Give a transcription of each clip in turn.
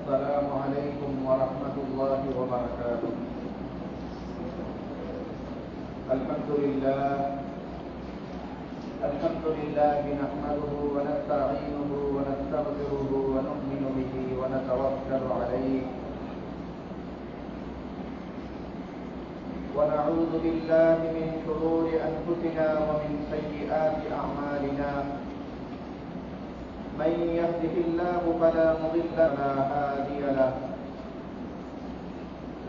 السلام عليكم ورحمة الله وبركاته. الحمد لله نحمده ونستعينه ونستغفره ونؤمن به ونتوكل عليه ونعوذ بالله من شرور أنفسنا ومن سيئات أعمالنا. من يهده الله فلا مضل له هادي له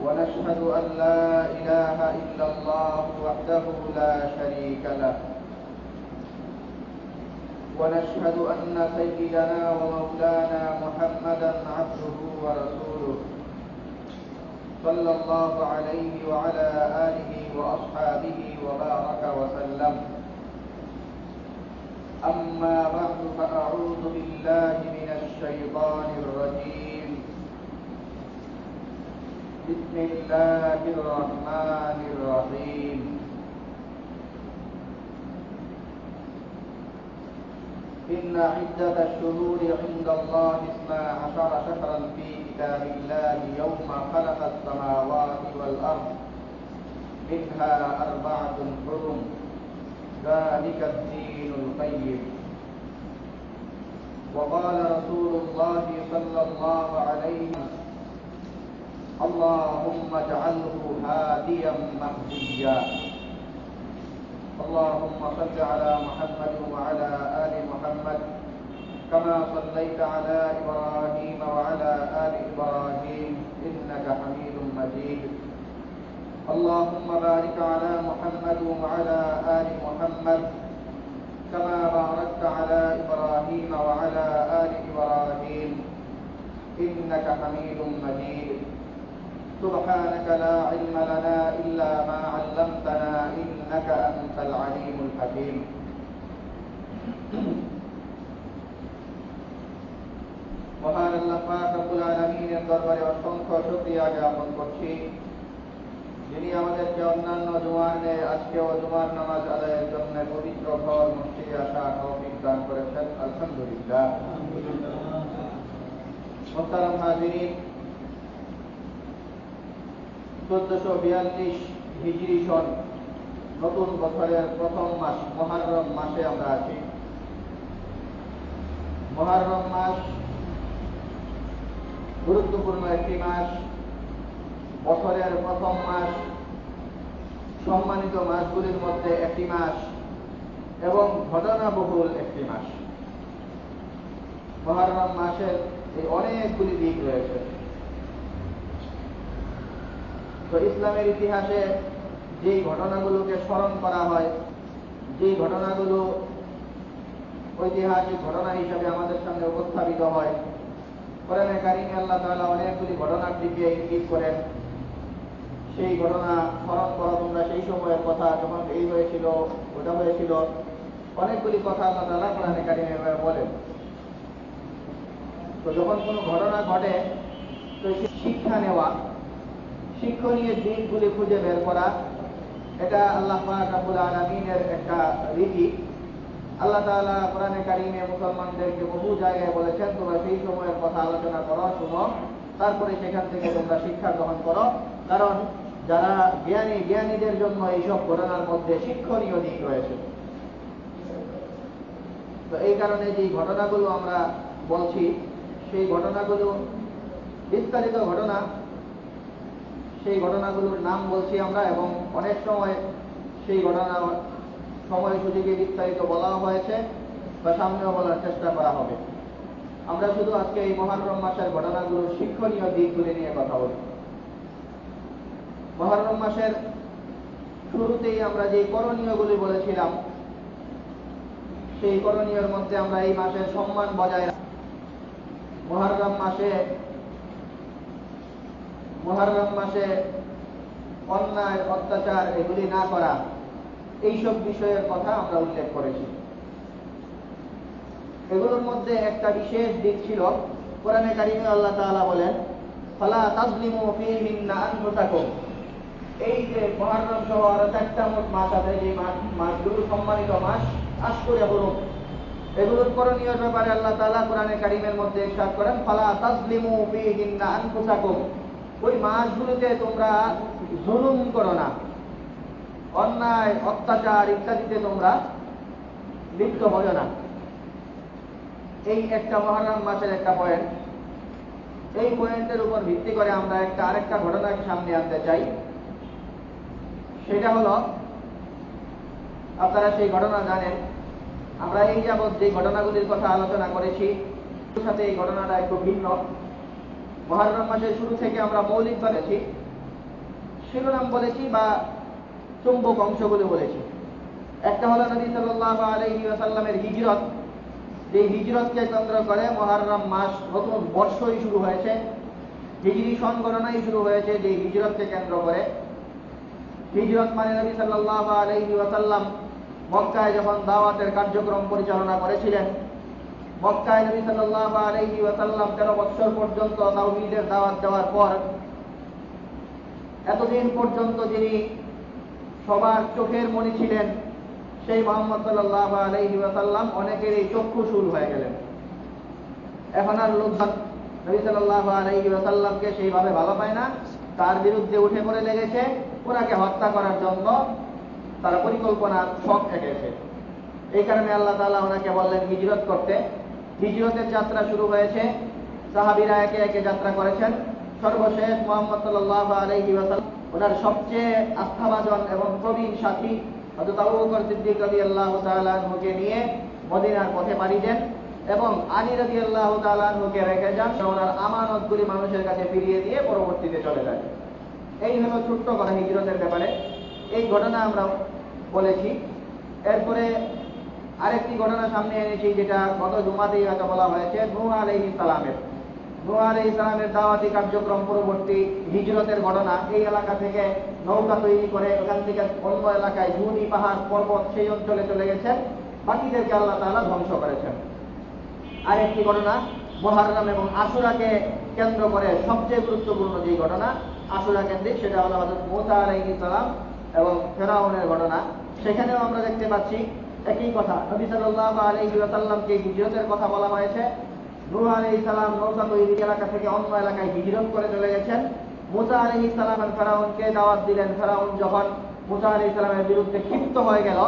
ونشهد أن لا إله إلا الله وحده لا شريك له ونشهد أن سيدنا ومولانا محمدا عبده ورسوله صلى الله عليه وعلى آله وأصحابه وبارك وسلم. أما بعد فأعوذ بالله من الشيطان الرجيم. بسم الله الرحمن الرحيم. إن عدة الشهور عند الله 12 شهرا في كتاب الله يوم خلق السماوات والأرض منها 4 حرم ذلك الدين القيم. وقال رسول الله صلى الله عليه وسلم اللهم اجعله هاديا مهديا. اللهم صل على محمد وعلى آل محمد كما صليت على إبراهيم وعلى آل إبراهيم إنك حميد مجيد. اللهم بارك على محمد وعلى آل محمد كما باركت على إبراهيم وعلى آل إبراهيم إنك حميد مجيد. سبحانك لا علم لنا إلا ما علمتنا إنك أنت العليم الحكيم. মহান আল্লাহ পাক রব্বুল আলামিনের দরবারে অসংখ্য শুকরিয়া জ্ঞাপন করছি, যিনি আমাদেরকে অন্যান্য জুমার ন্যায় আজকেও জুমার নামাজ আদায়ের জন্য পবিত্র ঘর মসজিদে আসা তৌফিক দান করেছেন। আলহামদুলিল্লাহ। মুহতারাম হাজিরিন, 1442 হিজরি সন নতুন বছরের প্রথম মাস মুহররম মাসে আমরা আছি। মুহররম মাস গুরুত্বপূর্ণ একটি মাস, বছরের প্রথম মাস, সম্মানিত মাসগুলির মধ্যে একটি মাস এবং ঘটনাবহুল একটি মাস। মুহররম মাসের এই অনেকগুলি দিক রয়েছে। তো ইসলামের ইতিহাসে যে ঘটনাগুলোকে স্মরণ করা হয়, যে ঘটনাগুলো ঐতিহাসিক ঘটনা হিসেবে আমাদের সামনে উপস্থাপিত হয়, কোরআনে কারিমে আল্লাহ তাআলা অনেকগুলি ঘটনার দিকে ইঙ্গিত করেন। সেই ঘটনা স্মরণ করো তোমরা সেই সময়ের কথা, যখন এই হয়েছিল ওটা হয়েছিল, অনেকগুলি কথা আল্লাহ তাআলা কোরআনে কারিমে বলেন। তো যখন কোনো ঘটনা ঘটে তো শিক্ষা নেওয়া, শিক্ষণীয় দিকগুলি খুঁজে বের করা, এটা আল্লাহ পাক রব্বুল আলামিনের একটা রীতি। আল্লাহ তাআলা কোরআনে কারিমে মুসলমানদেরকে বহু জায়গায় বলেছেন তোমরা সেই সময়ের কথা আলোচনা করো, শুনো, তারপরে সেখান থেকে তোমরা শিক্ষা গ্রহণ করো। কারণ যারা জ্ঞানীদের জন্য এইসব ঘটনার মধ্যে শিক্ষণীয় দিক রয়েছে। তো এই কারণে যে ঘটনাগুলো আমরা বলছি, সেই ঘটনাগুলো বিস্তারিত ঘটনা, সেই ঘটনাগুলোর নাম বলছি আমরা, এবং অনেক সময় সেই ঘটনা সময় সুযোগে বিস্তারিত বলা হয়েছে বা সামনেও বলার চেষ্টা করা হবে। আমরা শুধু আজকে এই মুহররম মাসের ঘটনাগুলোর শিক্ষণীয় দিকগুলি নিয়ে কথা বলি। মুহররম মাসের শুরুতেই আমরা যে করণীয়গুলি বলেছিলাম, সেই করণীয়ের মধ্যে আমরা এই মাসের সম্মান বজায় রাখি। মুহররম মাসে অন্যায় অত্যাচার এগুলি না করা, এইসব বিষয়ের কথা আমরা উল্লেখ করেছি। এগুলোর মধ্যে একটা বিশেষ দিক ছিল, কোরআনে কারিমে আল্লাহ তাআলা বলেন ফালা তাজলিমু ফীহিন্না আনফুসাকুম। এই যে মুহররম সহ আরো 4টা মোট মাস আছে, যে মাসগুলো সম্মানিত মাস, আশহুরে হুরুম, এগুলোর করণীয় ব্যাপারে আল্লাহ তাআলা কোরআনে কারীমের মধ্যে ইরশাদ করেন, ফালা তাজলিমু ফীহিন্না আনফুসাকুম, ওই মাসগুলোতে তোমরা জুলুম করো না, অন্যায় অত্যাচার ইত্যাদিতে তোমরা লিপ্ত হও না। এই একটা মুহররম মাসের একটা পয়েন্ট। এই পয়েন্টের উপর ভিত্তি করে আমরা আরেকটা ঘটনাকে সামনে আনতে চাই। সেটা হলো, আপনারা সেই ঘটনা জানেন, আমরা এই যাবৎ যে ঘটনাগুলির কথা আলোচনা করেছি তার সাথে এই ঘটনাটা একটু ভিন্ন। মুহররম মাসের শুরু থেকে আমরা মৌলিক বলেছি, শিরোনাম বলেছি বা চুম্বক অংশগুলো বলেছি। একটা হলো নবী সাল্লাল্লাহু আলাইহি ওয়াসাল্লামের হিজরত। যে হিজরতকে কেন্দ্র করে মুহররম মাস, নতুন বর্ষই শুরু হয়েছে, হিজরি সন গণনাই শুরু হয়েছে যে হিজরতকে কেন্দ্র করে। হিজরত মানে নবী সাল্লাল্লাহু আলাইহি ওয়াসাল্লাম মক্কায় যখন দাওয়াতের কার্যক্রম পরিচালনা করেছিলেন, মক্কায় নবী সাল্লাল্লাহু আলাইহি ওয়াসাল্লাম 13 বছর পর্যন্ত তাওহীদের দাওয়াত দেওয়ার পর এতদিন পর্যন্ত যিনি সবার চোখের মণি ছিলেন, সেই মুহাম্মদ সাল্লাল্লাহু আলাইহি ওয়াসাল্লাম অনেকের এই চক্ষুশূল হয়ে গেলেন। এখন আর লোকজন নবী সাল্লাল্লাহু আলাইহি ওয়াসাল্লামকে সেইভাবে ভালো পায় না, তার বিরুদ্ধে উঠে পড়ে লেগেছে, ওনাকে হত্যা করার জন্য তারা পরিকল্পনার ছক এঁকেছে। এই কারণে আল্লাহ তাআলা ওনাকে বললেন হিজরত করতে। হিজরতের যাত্রা শুরু হয়েছে, সাহাবীরা একে একে যাত্রা করেছেন। সর্বশেষ মুহাম্মদ সাল্লাল্লাহু আলাইহি ওয়াসাল্লাম ওনার সবচেয়ে আস্থাভাজন এবং প্রবীণ সাথী হযরত আবু বকর সিদ্দিক রাদিয়াল্লাহু তাআলা আনহুকে নিয়ে মদিনার পথে পাড়ি দেন এবং আলী রাদিয়াল্লাহু তাআলা আনহুকে রেখে যান। ওনার আমানতগুলি মানুষের কাছে ফিরিয়ে দিয়ে পরবর্তীতে চলে যায়। এই হলো ছোট্ট কথা হিজরতের ব্যাপারে। এই ঘটনা আমরা বলেছি। এরপরে আরেকটি ঘটনা সামনে এনেছি, যেটা গত জুমাতেই হয়তো বলা হয়েছে, নূহ আলাইহিস সালামের। নূহ আলাইহিস সালামের দাওয়াতি কার্যক্রম পরবর্তী হিজরতের ঘটনা। এই এলাকা থেকে নৌকা তৈরি করে ওখান থেকে অন্য এলাকায় জুনি পাহাড় পর্বত সেই অঞ্চলে চলে গেছেন, বাকিদেরকে আল্লাহ তাআলা ধ্বংস করেছেন। আরেকটি ঘটনা মুহররম এবং আশুরাকে কেন্দ্র করে সবচেয়ে গুরুত্বপূর্ণ যে ঘটনা আশুরা কেন্দ্রিক, সেটা হলো হযরত মূসা আলাইহিস সালাম এবং ফেরাউনের ঘটনা। সেখানেও আমরা দেখতে পাচ্ছি একই কথা। নবী সাল্লাল্লাহু আলাইহি ওয়াসাল্লামকে হিজরতের কথা বলা হয়েছে। নূহ আলাইহিস সালাম নৌকা তৈরি এলাকা থেকে অন্য এলাকায় হিজরত করে চলে গেছেন। মূসা আলাইহিস সালাম ফেরাউনকে দাওয়াত দিলেন। ফেরাউন যখন মূসা আলাইহিস সালামের বিরুদ্ধে ক্ষিপ্ত হয়ে গেল,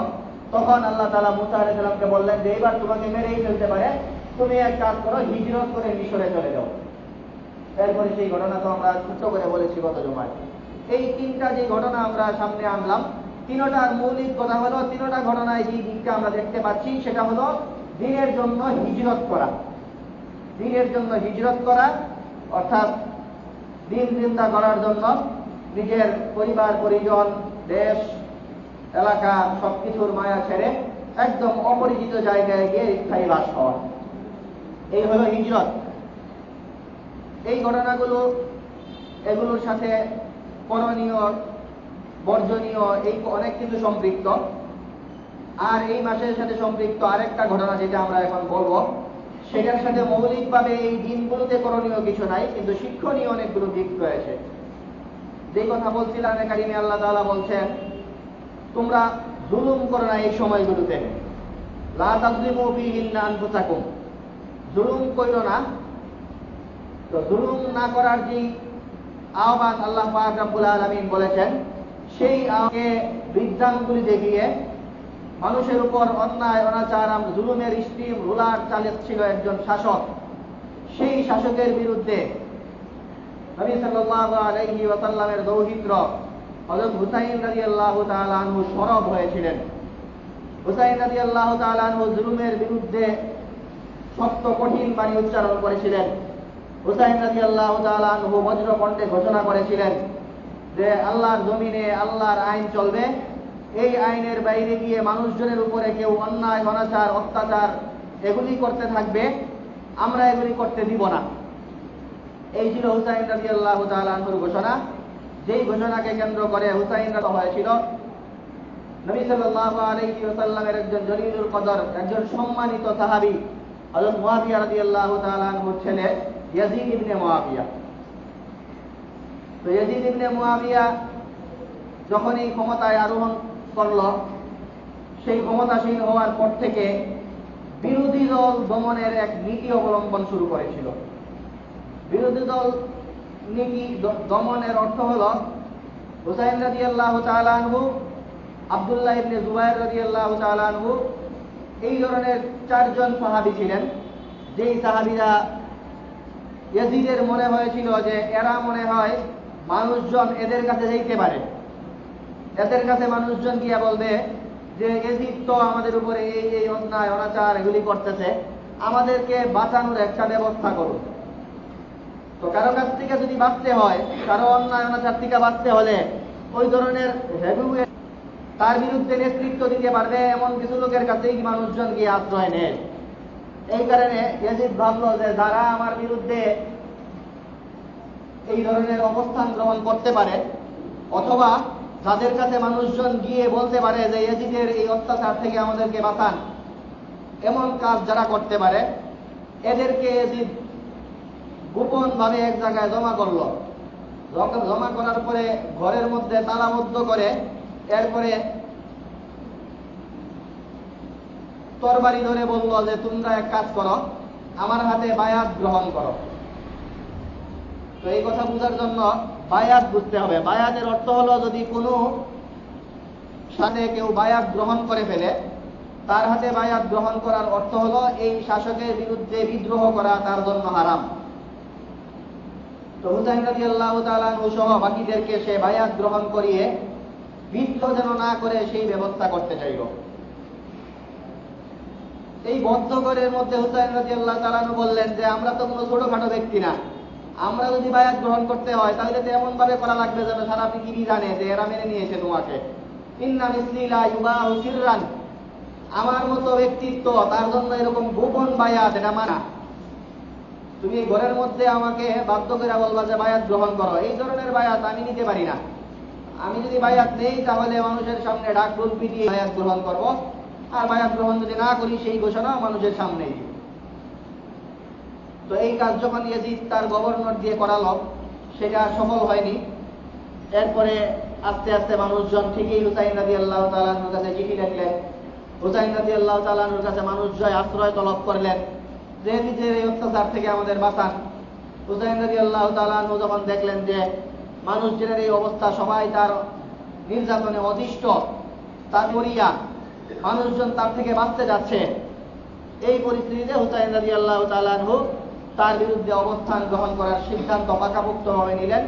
তখন আল্লাহ তাআলা মূসা আলাইহিস সালামকে বললেন যে এবার তোমাকে মেরেই ফেলতে পারে, তুমি এক কাজ করো, হিজরত করে মিশরে চলে যাও। এরপরে সেই ঘটনা তো আমরা ছোট্ট করে বলেছি গত জুমায়। এই তিনটা যে ঘটনা আমরা সামনে আনলাম, তিনটার মৌলিক কথা হলো, তিনটা ঘটনায় যে দিকটা আমরা দেখতে পাচ্ছি সেটা হলো দ্বীনের জন্য হিজরত করা। দ্বীনের জন্য হিজরত করা অর্থাৎ দ্বীন জিন্দা করার জন্য নিজের পরিবার পরিজন, দেশ, এলাকা সবকিছুর মায়া ছেড়ে একদম অপরিচিত জায়গায় গিয়ে স্থায়ী বাস হওয়া, এই হলো হিজরত। এই ঘটনাগুলো, এগুলোর সাথে করণীয় বর্জনীয় এই অনেক কিছু সম্পৃক্ত। আর এই মাসের সাথে সম্পৃক্ত আরেকটা ঘটনা যেটা আমরা এখন বলবো, সেটার সাথে মৌলিকভাবে এই দিনগুলোতে করণীয় কিছু নাই, কিন্তু শিক্ষণীয় অনেকগুলো দিক রয়েছে। যে কথা বলছিলাম, কারিমে আল্লাহ তাআলা বলছেন তোমরা জুলুম করো না এই সময়গুলোতে, লা তাজলিমু ফীহিন্না আনফুসাকুম, জুলুম কইরো না। তো জুলুম না করার যে আহ্বান আল্লাহ পাক রব্বুল আলামিন বলেছেন, সেই আহ্বানকে বিধানগুলি দেখিয়ে মানুষের উপর অন্যায় অনাচার জুলুমের স্টিম রুলার চালাচ্ছিল একজন শাসক। সেই শাসকের বিরুদ্ধে নবী সাল্লাল্লাহু আলাইহি ওয়াসাল্লামের দৌহিত্র হযরত হুসাইন রাদিয়াল্লাহু তাআলা আনহু সরব হয়েছিলেন। হুসাইন রাদিয়াল্লাহু তাআলা আনহু জুলুমের বিরুদ্ধে শক্ত কঠিন বাণী উচ্চারণ করেছিলেন। হুসাইন রাদিয়াল্লাহু তাআলা আনহু বজ্রকণ্ঠে ঘোষণা করেছিলেন যে আল্লাহর জমিনে আল্লাহর আইন চলবে, এই আইনের বাইরে গিয়ে মানুষজনের উপরে কেউ অন্যায় অনাচার অত্যাচার এগুলি করতে থাকবে, আমরা এগুলি করতে দিব না। এই ছিল হুসাইন রাদিয়াল্লাহু তাআলা আনহুর ঘোষণা। যেই ঘোষণাকে কেন্দ্র করে হুসাইন হয়েছিল নবী সাল্লাল্লাহু আলাইহি ওয়াসাল্লামের একজন জলিলুল কদর, একজন সম্মানিত সাহাবী হযরত মুআবিয়া রাদিয়াল্লাহু তাআলা আনহুর ছেলে ইয়াজিদ ইবনে মুআবিয়া। তো ইয়াজিদ ইবনে মুআবিয়া যখন এই ক্ষমতায় আরোহণ করল, সেই ক্ষমতাসীন হওয়ার পর থেকে বিরোধী দল দমনের এক নীতি অবলম্বন শুরু করেছিল। বিরোধী দল নীতি দমনের অর্থ হল হুসাইন রাদিয়াল্লাহু তাআলা আনহু, আব্দুল্লাহ ইবনে জুবায়ের রাদিয়াল্লাহু তাআলা আনহু, এই ধরনের 4 জন সাহাবী ছিলেন, যেই সাহাবীরা ইয়াজিদের মনে হয়েছিল যে এরা মনে হয় মানুষজন এদের কাছে যেতে পারে, এদের কাছে মানুষজন গিয়া বলবে যে ইয়াজিদ তো আমাদের উপরে এই অন্যায় অনাচার এগুলি করতেছে, আমাদেরকে বাঁচানোর একটা ব্যবস্থা করুন। তো কারো কাছ থেকে যদি বাঁচতে হয়, কারো অন্যায় অনাচার থেকে বাঁচতে হলে ওই ধরনের হেভিওয়েট তার বিরুদ্ধে নেতৃত্ব দিতে পারবে এমন কিছু লোকের কাছেই মানুষজন গিয়ে আশ্রয় নেয়। এই কারণে ইয়াজিদ ভাবলো যে যারা আমার বিরুদ্ধে এই ধরনের অবস্থান গ্রহণ করতে পারে, অথবা যাদের কাছে মানুষজন গিয়ে বলতে পারে যে ইয়াজিদের এই অত্যাচার থেকে আমাদেরকে বাঁচান, এমন কাজ যারা করতে পারে, এদেরকে ইয়াজিদ গোপন ভাবে এক জায়গায় জমা করলো। জমা করার পরে ঘরের মধ্যে তালাবদ্ধ করে এরপরে তরবারি ধরে বলল যে তোমরা এক কাজ করো, আমার হাতে বায়াত গ্রহণ করো। তো এই কথা বোঝার জন্য বায়াত বুঝতে হবে। বায়াতের অর্থ হলো যদি কোনো সাথে কেউ বায়াত গ্রহণ করে ফেলে, তার হাতে বায়াত গ্রহণ করার অর্থ হলো এই শাসকের বিরুদ্ধে বিদ্রোহ করা তার জন্য হারাম। তো হুসাইন রাদিয়াল্লাহু তাআলা আনহু সহ বাকিদেরকে সে বায়াত গ্রহণ করিয়ে বিদ্রোহ যেন না করে সেই ব্যবস্থা করতে চাইল। এই বদ্ধঘরের মধ্যে হুসাইন রাদিয়াল্লাহু তাআলা আনহু বললেন যে আমরা তো কোনো ছোটখাটো ব্যক্তি না, আমরা যদি বায়াত গ্রহণ করতে হয় তাহলে তো এমন ভাবে করা লাগবে যেন সারা পৃথিবী জানে যে এরা মেনে নিয়েছে তোমাকে। ইন্না মিসলি লা ইউবাহু সিররান, আমার মতো ব্যক্তিত্ব তার জন্য এরকম গোপন বায়াত এটা মানা। তুমি ঘরের মধ্যে আমাকে বাধ্য করে বলবা যে বায়াত গ্রহণ করো, এই ধরনের বায়াত আমি নিতে পারি না। আমি যদি বায়াত নেই তাহলে মানুষের সামনে ডাক ঢোল পিটিয়ে বায়াত গ্রহণ করব, আর বায়াত গ্রহণ যদি না করি সেই ঘোষণা মানুষের সামনেই। তো এই কাজ যখন ইয়াজিদ তার গভর্নর দিয়ে করালো, সেটা সফল হয়নি। এরপরে আস্তে আস্তে মানুষজন ঠিকই হুসাইন রাদিয়াল্লাহু তাআলা আনহুর কাছে চিঠি লিখলেন। হুসাইন রাদিয়াল্লাহু তাআলা আনহুর কাছে মানুষজন আশ্রয় তলব করলেন যে ইয়াজিদের এই অত্যাচার থেকে আমাদের বাঁচান। হুসাইন রাদিয়াল্লাহু তাআলা আনহু যখন দেখলেন যে মানুষজনের এই অবস্থা, সবাই তার নির্যাতনে অতিষ্ঠ, তার মরিয়া, মানুষজন তার থেকে বাঁচতে যাচ্ছে, এই পরিস্থিতিতে হুসাইন রাদিয়াল্লাহু তাআলা আনহু তার বিরুদ্ধে অবস্থান গ্রহণ করার সিদ্ধান্ত পাকাপোক্তভাবে নিলেন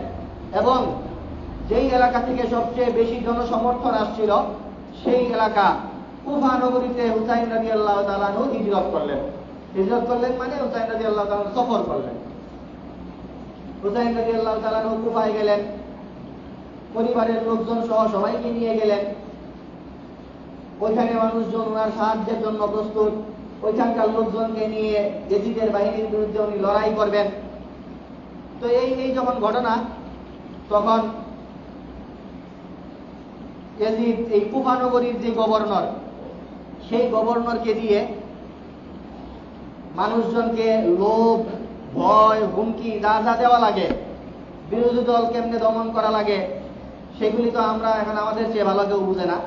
এবং যেই এলাকা থেকে সবচেয়ে বেশি জনসমর্থন আসছিল সেই এলাকা কুফা নগরীতে হুসাইন রাদিয়াল্লাহু তাআলা আনহু হিজরত করলেন। হিজরত করলেন মানে হুসাইন রাদিয়াল্লাহু তাআলা সফর করলেন। হুসাইন রাদিয়াল্লাহু তাআলা আনহু কুফায় গেলেন, পরিবারের লোকজন সহ সবাইকে নিয়ে গেলেন। ওইখানে মানুষজন ওনার সাহায্যের জন্য প্রস্তুত, ওইখানকার লোকজনকে নিয়ে ইয়াজিদের বাহিনীর বিরুদ্ধে উনি লড়াই করবেন। তো এই যখন ঘটনা, তখন ইয়াজিদ এই কুফা নগরীর যে গভর্নর, সেই গভর্নরকে দিয়ে মানুষজনকে লোভ, ভয়, হুমকি যা যা দেওয়া লাগে, বিরোধী দল কেমনে দমন করা লাগে, সেগুলি তো আমরা এখন আমাদের চেয়ে ভালো কেউ বুঝে না।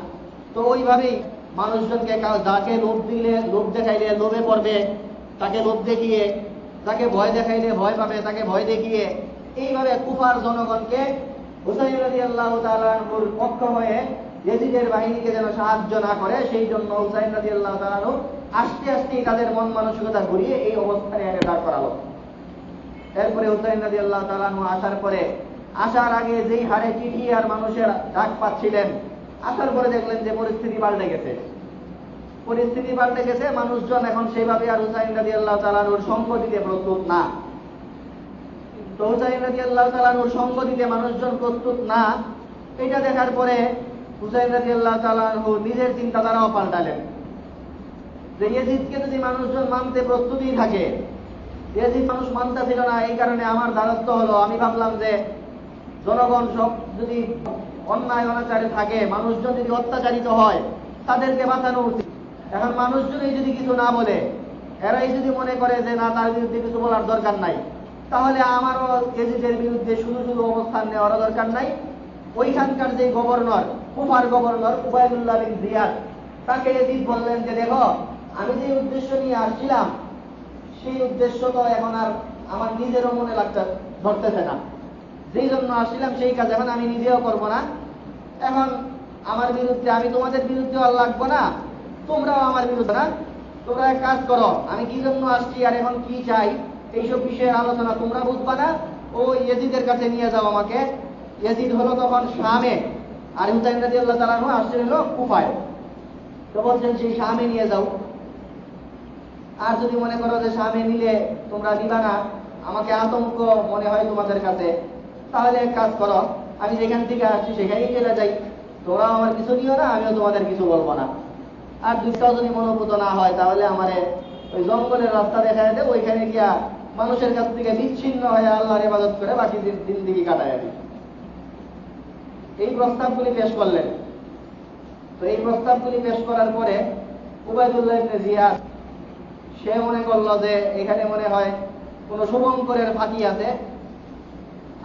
তো ওইভাবেই মানুষজনকে যাকে লোভ দিলে, লোভ দেখাইলে লোভে পড়বে, তাকে লোভ দেখিয়ে, তাকে ভয় দেখাইলে ভয় পাবে, তাকে ভয় দেখিয়ে, এইভাবে কুফার জনগণকে হুসাইন রাদিয়াল্লাহু তাআলা আনহুর পক্ষ হয়ে ইয়াজিদের বাহিনীকে যেন সাহায্য না করে, সেই জন্য হুসাইন রাদিয়াল্লাহু তাআলা আনহু আস্তে আস্তে তাদের মন মানসিকতা ঘুরিয়ে এই অবস্থানে এনে দাঁড় করালো। এরপরে হুসাইন রাদিয়াল্লাহু তাআলা আনহু আসার আগে যেই হারে চিঠি আর মানুষের ডাক পাচ্ছিলেন, আসার পরে দেখলেন যে পরিস্থিতি পাল্টে গেছে। মানুষজন এখন সেইভাবে আর হুসাইন রাদিয়াল্লাহু তাআলা আনহুর সঙ্গ দিতে প্রস্তুত না। তো হুসাইন রাদিয়াল্লাহু তাআলা আনহুর সঙ্গ দিতে মানুষজন প্রস্তুত না, এটা দেখার পরে হুসাইন রাদিয়াল্লাহু তাআলা আনহু নিজের চিন্তাধারাও পাল্টালেন যে ইয়াজিদকে যদি মানুষজন মানতে প্রস্তুতই থাকে, ইয়াজিদ মানুষ মানতেছিল না, এই কারণে আমার ধারত্ব হলো, আমি ভাবলাম যে জনগণ সব যদি অন্যায় অনাচারে থাকে, মানুষজন যদি অত্যাচারিত হয়, তাদেরকে বাঁচানো উচিত। এখন মানুষজনই যদি কিছু না বলে, এরাই যদি মনে করে যে না, তার বিরুদ্ধে কিছু বলার দরকার নাই, তাহলে আমারও ইয়াজিদের বিরুদ্ধে শুধু শুধু অবস্থান নেওয়ারও দরকার নাই। ওইখানকার যে গভর্নর, কুফার গভর্নর উবাইদুল্লাহ বিন জিয়াদ, তাকে ইয়াজিদ বললেন যে দেখো, আমি যে উদ্দেশ্য নিয়ে আসছিলাম সেই উদ্দেশ্য তো এখন আর আমার নিজেরও মনে ধরতেছে না। যেই জন্য আসছিলাম সেই কাজ এখন আমি নিজেও করব না। এখন আমার বিরুদ্ধে, আমি তোমাদের বিরুদ্ধে আর লাগবো না, তোমরাও আমার বিরুদ্ধে না। তোমরা এক কাজ করো, আমি কি জন্য আসছি আর এখন কি চাই এইসব বিষয়ের আলোচনা তোমরা বুঝবা না, ওই ইয়াজিদের কাছে নিয়ে যাও আমাকে। ইয়াজিদ হলো তখন শামে, আর হুসাইন রাদিয়াল্লাহু তাআলা আনহু আসছেন হলো কুফায়। তো বলছেন সেই শামে নিয়ে যাও। আর যদি মনে করো যে শামে নিলে তোমরা দিবা না, আমাকে আতঙ্ক মনে হয় তোমাদের কাছে, তাহলে এক কাজ করো, আমি যেখান থেকে আসছি সেখানেই চলে যাই। তোমরাও আমার কিছু নিও না, আমিও তোমাদের কিছু বলবো না। আর দুটাও যদি মনোভূত না হয় তাহলে আমারে ওই জঙ্গলের রাস্তা দেখা যেতে, ওইখানে গিয়া মানুষের কাছ থেকে বিচ্ছিন্ন হয়ে আল্লাহর ইবাদত করে বাকি জিন্দেগি কাটায় দিই। এই প্রস্তাবগুলি পেশ করলেন। তো এই প্রস্তাবগুলি পেশ করার পরে উবাইদুল্লাহ ইবনে জিয়াদ সে মনে করলো যে এখানে মনে হয় কোন শুভঙ্করের ফাঁকি আছে,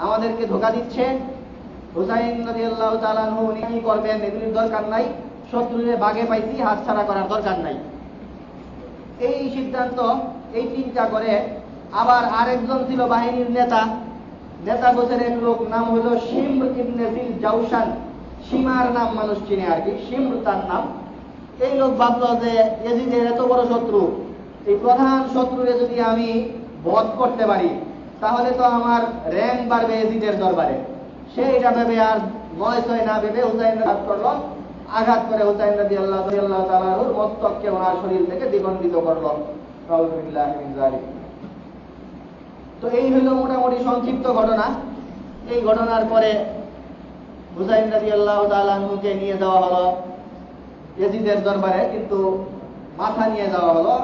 আমাদেরকে ধোঁকা দিচ্ছে। হুসাইন রাদিয়াল্লাহু তাআলা আনহু উনি কি করবেন, এগুলির দরকার নাই, শত্রুদের বাগে পাইছি, হাতছাড়া করার দরকার নাই। এই সিদ্ধান্ত, এই চিন্তা করে আবার আরেকজন ছিল বাহিনীর নেতা গোছের এক লোক, নাম হলো শিমর ইবনে জিল জাউশান। সীমার নাম মানুষ চিনে আর কি, শিমর তার নাম। এই লোক ভাবলো যে ইয়াজিদের এত বড় শত্রু, এই প্রধান শত্রুরে যদি আমি বধ করতে পারি তাহলে তো আমার র্যাঙ্ক বাড়বে ইয়াজিদের দরবারে। সে এটা ভেবে আর নয় ছয় না ভেবে হুসাইন আঘাত করলো। আঘাত করে হুসাইন রাদিয়াল্লাহু তাআলা আনহুর মস্তককে ওনার শরীর থেকে দ্বিখণ্ডিত করলো। নাউযুবিল্লাহি মিন যালিক। তো এই হলো মোটামুটি সংক্ষিপ্ত ঘটনা। এই ঘটনার পরে হুসাইন রাদিয়াল্লাহু তাআলা আনহুকে নিয়ে যাওয়া হলো ইয়াজিদের দরবারে, কিন্তু মাথা নিয়ে যাওয়া হলো,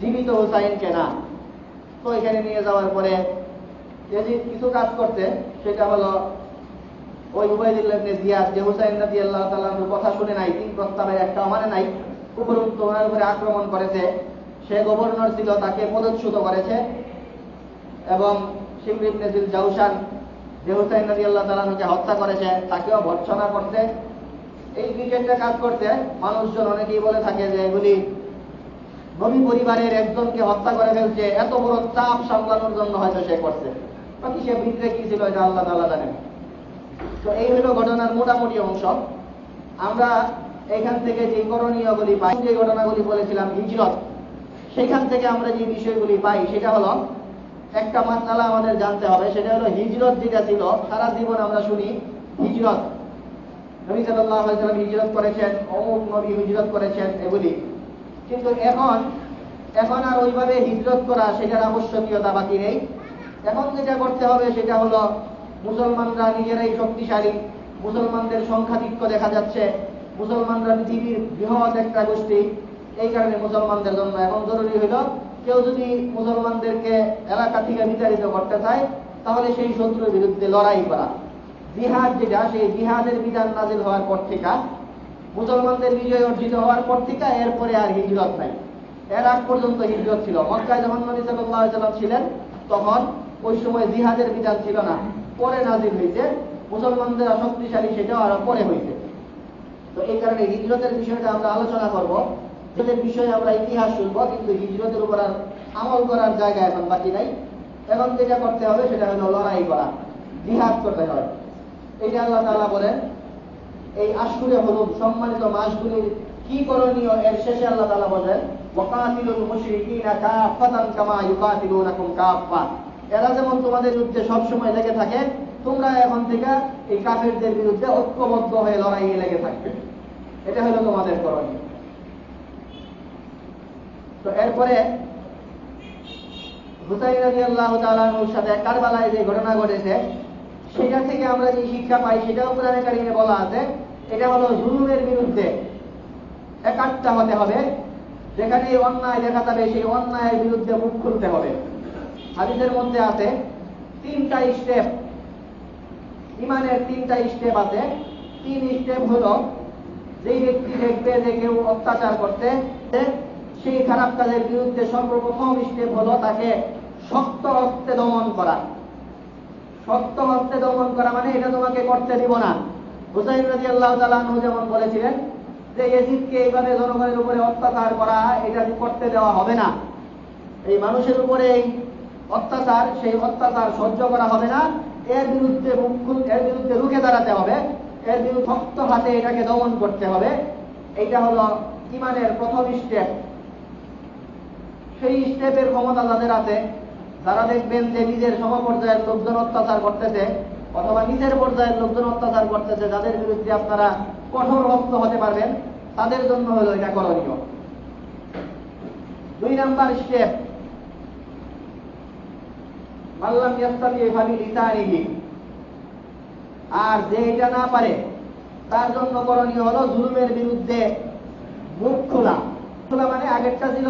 জীবিত হুসাইনকে না। তো এখানে নিয়ে যাওয়ার পরে ইয়াজিদ কিছু কাজ করতে, সেটা হলো ওই উবাইদুল্লাহ ইবনে জিয়াদ যে হুসাইন রাদিয়াল্লাহু তাআলা আনহুর কথা শুনে নাই, তিন প্রস্তাবের একটাও মানে নাই, উপরন্তু ওনার উপরে আক্রমণ করেছে। সে গভর্নর ছিল, তাকে পদচ্যুত করেছে। এবং শিমর ইবনে জিল জাউশান যে হুসাইন রাদিয়াল্লাহু তাআলা আনহুকে হত্যা করেছে তাকেও ভর্ৎসনা করতে। এই দুই চারটা কাজ করতে মানুষজন অনেকেই বলে থাকে যে এগুলি নবী পরিবারের একজনকে হত্যা করে ফেলছে, এত বড় চাপ সামলানোর জন্য হয়তো সে করছে, বাকি সে ভিতরে কি ছিল এটা আল্লাহ তাআলা জানেন। তো এই হলো ঘটনার মোটামুটি অংশ। আমরা এখান থেকে যে করণীয়গুলি পাই, যে ঘটনাগুলি বলেছিলাম হিজরত, সেখান থেকে আমরা যে বিষয়গুলি পাই সেটা হলো, একটা মাসআলা আমাদের জানতে হবে, সেটা হলো হিজরত যেটা ছিল সারা জীবন আমরা শুনি হিজরত, নবী সাল্লাল্লাহু আলাইহি ওয়াসাল্লাম হিজরত করেছেন, অমুক নবী হিজরত করেছেন, এগুলি। কিন্তু এখন আর ওইভাবে হিজরত করা সেটার আবশ্যকীয়তা বাকি নেই। এখন যেটা করতে হবে সেটা হলো, মুসলমানরা নিজেরাই শক্তিশালী, মুসলমানদের সংখ্যাধিক্য দেখা যাচ্ছে, মুসলমানরা পৃথিবীর বৃহৎ একটা গোষ্ঠী। এই কারণে মুসলমানদের জন্য এখন জরুরি হইল, কেউ যদি মুসলমানদেরকে এলাকা থেকে বিতাড়িত করতে চায় তাহলে সেই শত্রুর বিরুদ্ধে লড়াই করা। জিহাদ যেটা, সেই জিহাদের বিধান নাযিল হওয়ার পর থেকে, মুসলমানদের বিজয় অর্জিত হওয়ার পর থেকে এরপরে আর হিজরত নাই। এর আগ পর্যন্ত হিজরত ছিল। মক্কায় যখন নবী সাল্লাল্লাহু আলাইহি ওয়াসাল্লাম ছিলেন তখন ওই সময় জিহাদের বিধান ছিল না, পরে নাযিল হয়েছে। মুসলমানদের শক্তিশালী সেটাও আরো পরে হয়েছে। তো এই কারণে হিজরতের বিষয়টা আমরা আলোচনা করব। হিজরতের বিষয়ে আমরা ইতিহাস শুনবো, কিন্তু হিজরতের উপর আর আমল করার জায়গা এখন বাকি নাই। এখন যেটা করতে হবে সেটা হলো লড়াই করা, জিহাদ করতে হবে। এইটা আল্লাহ তাআলা বলেন এই আশহুরে হুরুম, সম্মানিত মাসগুলির কি করণীয়, এর শেষে আল্লাহ তাআলা বলেন ওয়াকাতিলুল মুশরিকিনা কাফাতান কামা ইউকাতিলুনাকুম কাফা। এরা যেমন তোমাদের বিরুদ্ধে সবসময় লেগে থাকে, তোমরা এখন থেকে এই কাফেরদের বিরুদ্ধে ঐক্যবদ্ধ হয়ে লড়াইয়ে লেগে থাকবে। এটা হলো তোমাদের করণীয়। তো এরপরে হুসাইন রাদিয়াল্লাহু তাআলা আনহুর সাথে কারবালায় যে ঘটনা ঘটেছে সেটা থেকে আমরা যে শিক্ষা পাই সেটাও কোরআনে কারিমে বলা আছে। এটা হলো জুলুমের বিরুদ্ধে একাট্টা হতে হবে। যেখানে অন্যায় দেখা যাবে সেই অন্যায়ের বিরুদ্ধে মুখ খুলতে হবে। হাদিসের মধ্যে আছে তিনটা স্টেপ, ইমানের তিনটা স্টেপ আছে। তিন স্টেপ হলো, যেই ব্যক্তি দেখবে যে কেউ অত্যাচার করতে, সেই খারাপ কাজের বিরুদ্ধে সর্বপ্রথম স্টেপ হলো তাকে শক্ত হস্তে দমন করা। শক্ত হস্তে দমন করা মানে এটা তোমাকে করতে দিব না। হুসাইন রাদিয়াল্লাহু তাআলা আনহু যেমন বলেছিলেন যে ইয়াজিদকে এইভাবে জনগণের উপরে অত্যাচার করা, এটা করতে দেওয়া হবে না। এই মানুষের উপরে এই অত্যাচার, সেই অত্যাচার সহ্য করা হবে না। এর বিরুদ্ধে রুখে দাঁড়াতে হবে, এর বিরুদ্ধে শক্ত হাতে এটাকে দমন করতে হবে। এইটা হলো ঈমানের প্রথম স্টেপ। সেই স্টেপের ক্ষমতা যাদের আছে, যারা দেখবেন যে নিজের সমপর্যায়ের লোকজন অত্যাচার করতেছে অথবা নিজের পর্যায়ের লোকজন অত্যাচার করতেছে, যাদের বিরুদ্ধে আপনারা কঠোর হস্ত হতে পারবেন, তাদের জন্য হলো এটা করণীয়। 2 নাম্বার স্টেপ, মাল্লাম ইয়াস্তাতি ফাবিলিসানিহি। আর যে এটা না পারে, তার জন্য করণীয় হলো জুলুমের বিরুদ্ধে মুখ খোলা। মানে আগেরটা ছিল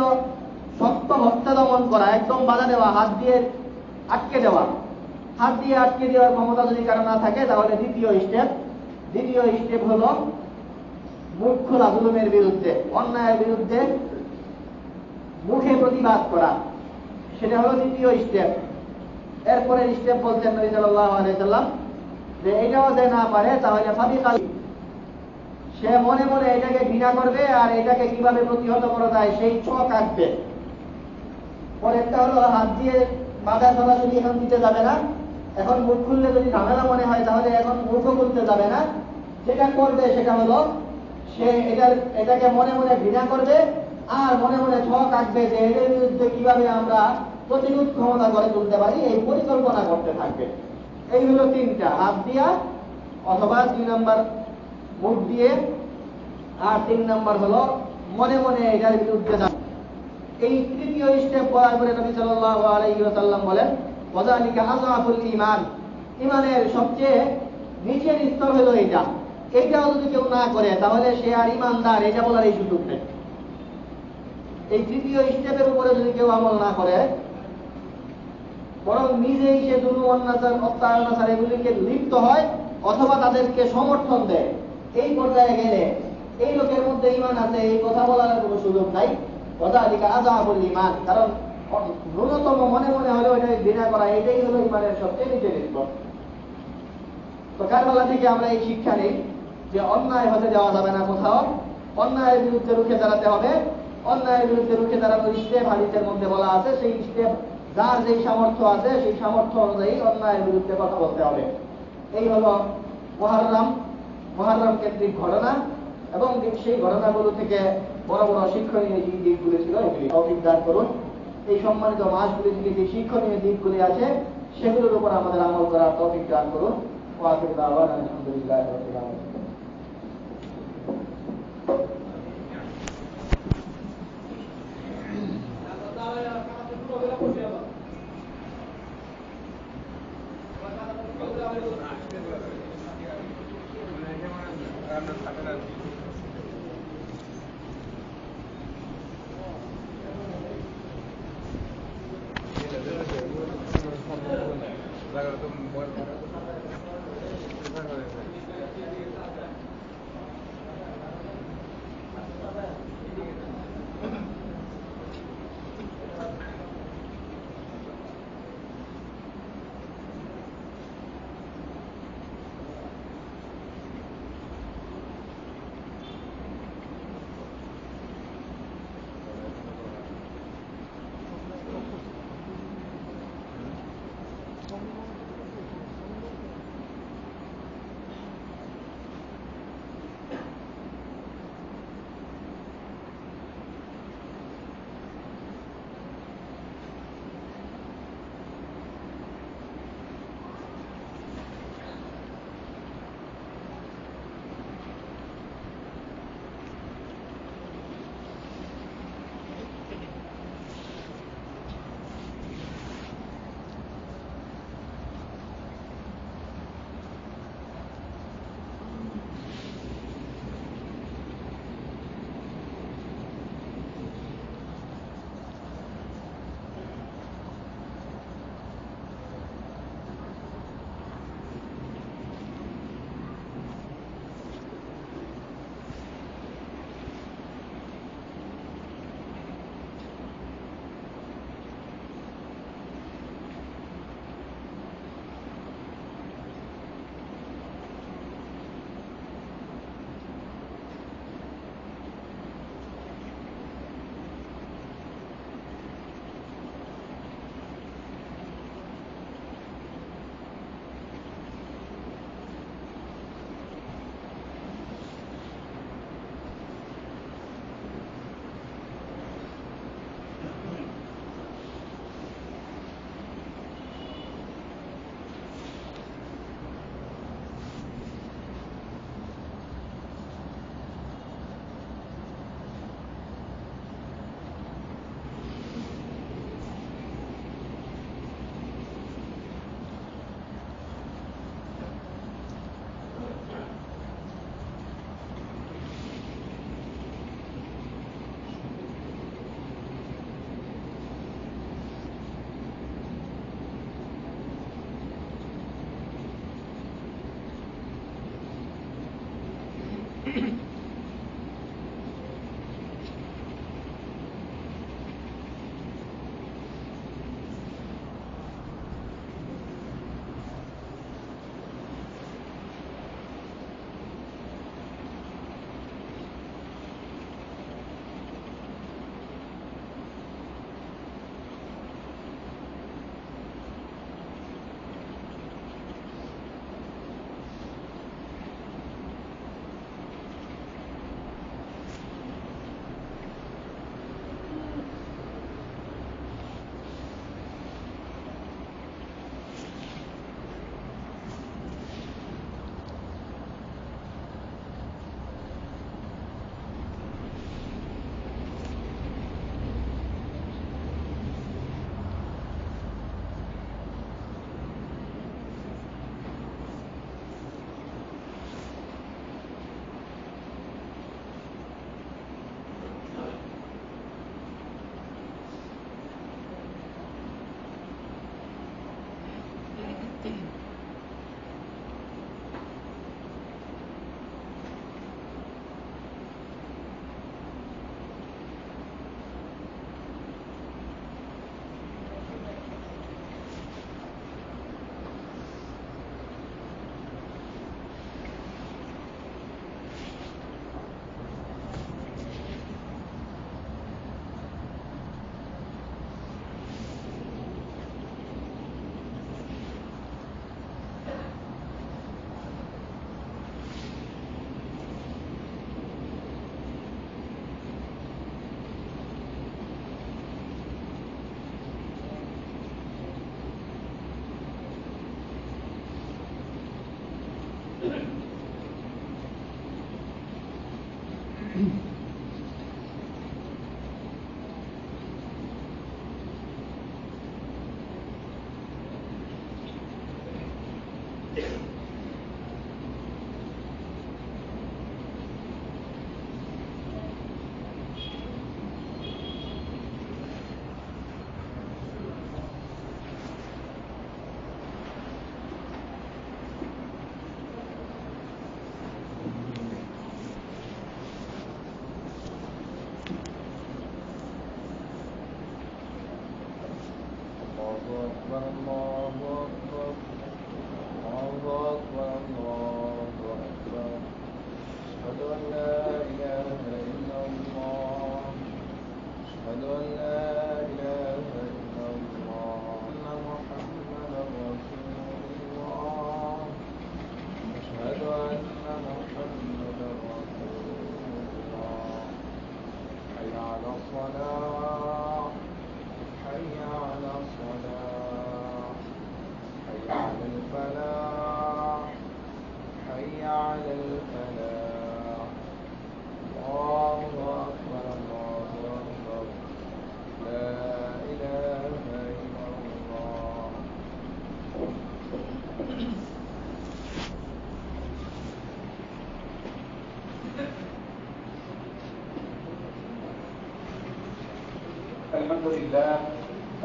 শক্ত হস্তে দমন করা, একদম বাধা দেওয়া, হাত দিয়ে আটকে দেওয়া। হাত দিয়ে আটকে দেওয়ার ক্ষমতা যদি কারো না থাকে, তাহলে দ্বিতীয় স্টেপ হলো মুখ খোলা জুলুমের বিরুদ্ধে, অন্যায়ের বিরুদ্ধে মুখে প্রতিবাদ করা। সেটা হলো দ্বিতীয় স্টেপ। এরপরে স্টেপ বলছেন নবী সাল্লাল্লাহু আলাইহি সাল্লাম যে এটাও যে না পারে, তাহলে ফাবিকাল, সে মনে মনে এটাকে ঘৃণা করবে আর এটাকে কিভাবে প্রতিহত করা যায় সেই ছক আঁকবে। পরেরটা হলো হাত দিয়ে বাধা সরাসরি এখন দিতে যাবে না। এখন মুখ খুললে যদি ঝামেলা মনে হয়, তাহলে এখন মুখও খুলতে যাবে না। যেটা করবে সেটা হলো সে এটাকে মনে মনে ঘৃণা করবে আর মনে মনে ছক আঁকবে যে এদের বিরুদ্ধে কিভাবে আমরা প্রতিরোধ ক্ষমতা গড়ে তুলতে পারি, এই পরিকল্পনা করতে থাকবে। এই হলো 3টা, হাত দিয়া অথবা 2 নাম্বার মুখ দিয়ে, আর 3 নাম্বার হলো মনে মনে এটার বিরুদ্ধে যাবে। এই তৃতীয় স্টেপ বলার পরে নবী সাল্লাল্লাহু আলাইহি ওয়াসাল্লাম বলেন, ওয়াযালিকা আযআফুল ঈমান। ঈমানের সবচেয়ে নিচের স্তর হলো এইটা। এইটাও যদি কেউ না করে, তাহলে সে আর ঈমানদার এটা বলার এই সুযোগ নেই। এই তৃতীয় স্টেপের উপরে যদি কেউ আমল না করে, বরং নিজেই সে জুলুম, অত্যাচার এগুলিকে লিপ্ত হয় অথবা তাদেরকে সমর্থন দেয়, এই পর্যায়ে গেলে এই লোকের মধ্যে ঈমান আছে এই কথা বলার কোনো সুযোগ নাই। ওয়াযালিকা আযআফুল ঈমান। কারণ ন্যূনতম মনে মনে হলেও এটা ঘৃণা করা, এটাই হলো ঈমানের সবচেয়ে নিচের স্তর। তো কারবালা থেকে আমরা এই শিক্ষা নেই যে অন্যায় হতে দেওয়া যাবে না কোথাও, অন্যায়ের বিরুদ্ধে রুখে দাঁড়াতে হবে। অন্যায়ের বিরুদ্ধে রুখে দাঁড়ানোর স্টেপ হাদিসের মধ্যে বলা আছে, সেই স্টেপ যার যেই সামর্থ্য আছে সেই সামর্থ্য অনুযায়ী অন্যায়ের বিরুদ্ধে কথা বলতে হবে। এই হলো মুহররম কেন্দ্রিক ঘটনা, এবং সেই ঘটনাগুলো থেকে বড় বড় শিক্ষণীয় যে দিকগুলি ছিল এগুলি তৌফিক দান করুন। এই সম্মানিত মাসগুলি থেকে যে শিক্ষণীয় দিকগুলি আছে সেগুলোর উপর আমাদের আমল করার তৌফিক দান করুন। ওয়া আখিরু দাওয়ানা আলহামদুলিল্লাহি রাব্বিল আলামিন।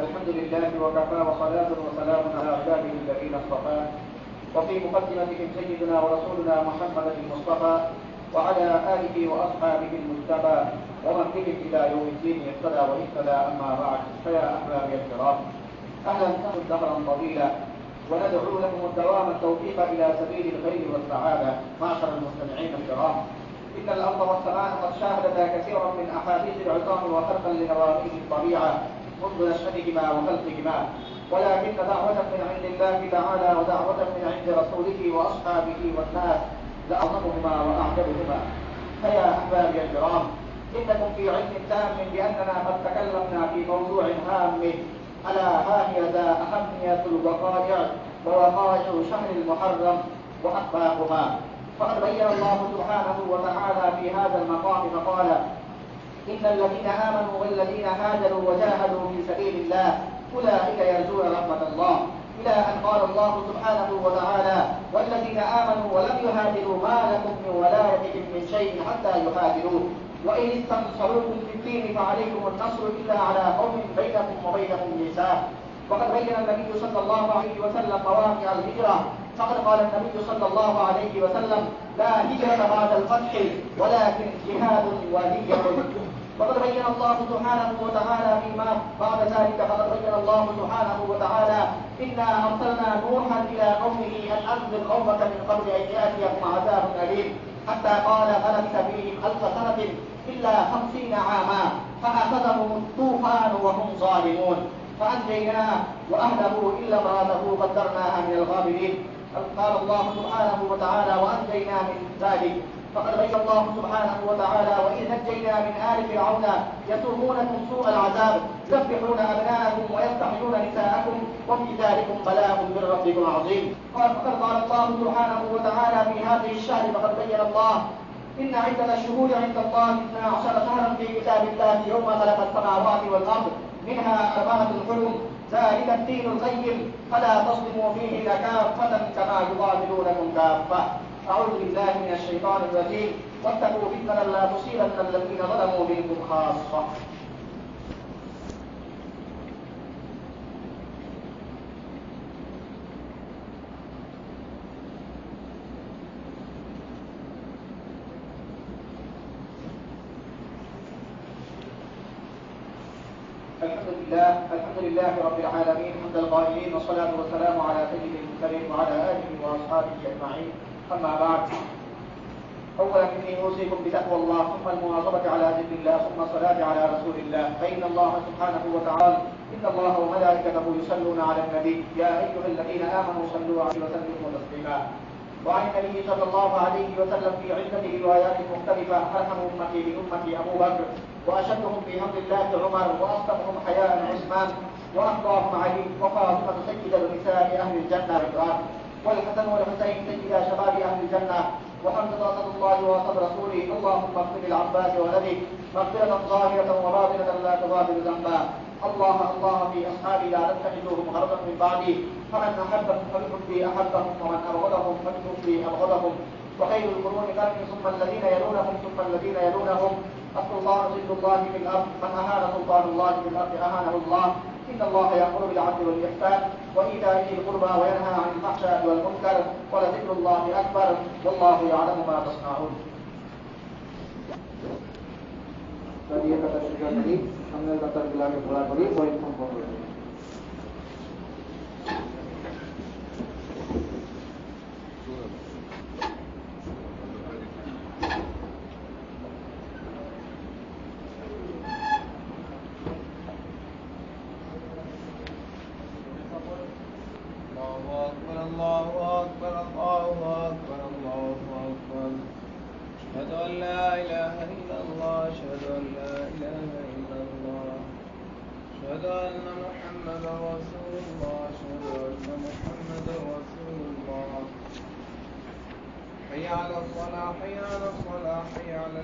الحمد لله وكفى وصلاة وسلام على عباده الذين اصطفى وفي مقدمتهم سيدنا ورسولنا محمد المصطفى وعلى آله وأصحابه المجتبى ومن بهم إلى يوم الدين اهتدى واهتدى. أما بعد، فيا أحبابي الكرام، أهلا بكم دهرا طويلا وندعو لكم الدوام التوفيق إلى سبيل الخير والسعادة. معشر المستمعين الكرام، إن الأرض والسماء قد شاهدتا كثيرا من أحاديث العظام وخلقا لنواميس الطبيعة منذ نشأتهما وخلقهما، ولكن دعوة من عند الله تعالى ودعوة من عند رسوله وأصحابه والناس لأعظمهما وأعجبهما. فيا أحبابي الكرام، إنكم في علم تام بأننا قد تكلمنا في موضوع هام، ألا ها هي ذا أهمية الوقائع ووقائع شهر المحرم وأخلاقها. فقد بين الله سبحانه وتعالى في هذا المقام فقال: إن الذين آمنوا والذين هاجروا وجاهدوا في سبيل الله أولئك يرجون رحمة الله، إلى أن قال الله سبحانه وتعالى: والذين آمنوا ولم يهاجروا ما لكم من ولايتهم من شيء حتى يهاجروا، وإن استنصروكم في الدين فعليكم النصر إلا على قوم بينكم وبينهم ميثاق. وقد بين النبي صلى الله عليه وسلم مواقع الهجرة فقد قال النبي صلى الله عليه وسلم: لا هجرة بعد الفتح ولكن جهاد ونية. وقد بين الله سبحانه وتعالى فيما بعد ذلك، فقد بين الله سبحانه وتعالى: إنا أرسلنا نوحا إلى قومه أن أنذر قومك من قبل أن يأتيكم عذاب أليم، حتى قال فلبث فيهم 1000 سنة إلا 50 عاما فأخذهم الطوفان وهم ظالمون فأنجيناه وأهله إلا امرأته قدرناها من الغابرين. قال الله سبحانه وتعالى: وأنجينا من ذلك. فقد بين الله سبحانه وتعالى: وإذ نجينا من آل فرعون يسومونكم سوء العذاب يذبحون أبناءكم ويستحيون نساءكم وفي ذلكم بلاء من ربكم عظيم. فقد قال الله سبحانه وتعالى في هذه الشهر: فقد بين الله: إن عدة الشهور عند الله 12 شهرا في كتاب الله يوم خلق السماوات والأرض منها 4 حرم ذلك الدين القيم فلا تظلموا فيهن كافة كما يقاتلونكم كافة. أعوذ بالله من الشيطان الرجيم. واتقوا فتنة لا تصيبن الذين ظلموا منكم خاصة. الحمد لله رب العالمين حمد القائلين، والصلاة والسلام على سيد المرسلين وعلى آله وأصحابه أجمعين. أما بعد، أولا إني أوصيكم بتقوى الله ثم المواظبة على ذكر الله ثم الصلاة على رسول الله، فإن الله سبحانه وتعالى: إن الله وملائكته يصلون على النبي يا أيها الذين آمنوا صلوا عليه وسلموا تسليما. وعن النبي صلى الله عليه وسلم في عدة روايات مختلفة: أرحم أمتي بأمتي أبو بكر، وأشدهم في أمر الله عمر، وأصدقهم حياء عثمان، وأفضاهم علي، وفاطمة سيد نساء أهل الجنة رضوان، والحسن والحسين سيدا شباب أهل الجنة، وحمزة أسد الله وأسد رسوله. اللهم اغفر للعباس ولده مغفرة ظاهرة وباطنة لا تغادر ذنبا. الله في أصحابي لا تتخذوهم غرضا من بعدي، فمن أحبهم فبحبي أحبهم، ومن أبغضهم فبحبي أبغضهم. وخير القرون قرني ثم الذين يلونهم ثم الذين يلونهم. أصل الله ظل الله في الأرض، من أهان سلطان الله في الأرض أهانه الله. إن الله يأمر بالعدل والإحسان وإيتاء ذي القربى وينهى عن الفحشاء والمنكر ولذكر الله أكبر والله يعلم ما تصنعون. Tadi kata sudah tadi, sambil kata bilang bola beri, boleh kompor. حي على الصلاة حي على الصلاة حي على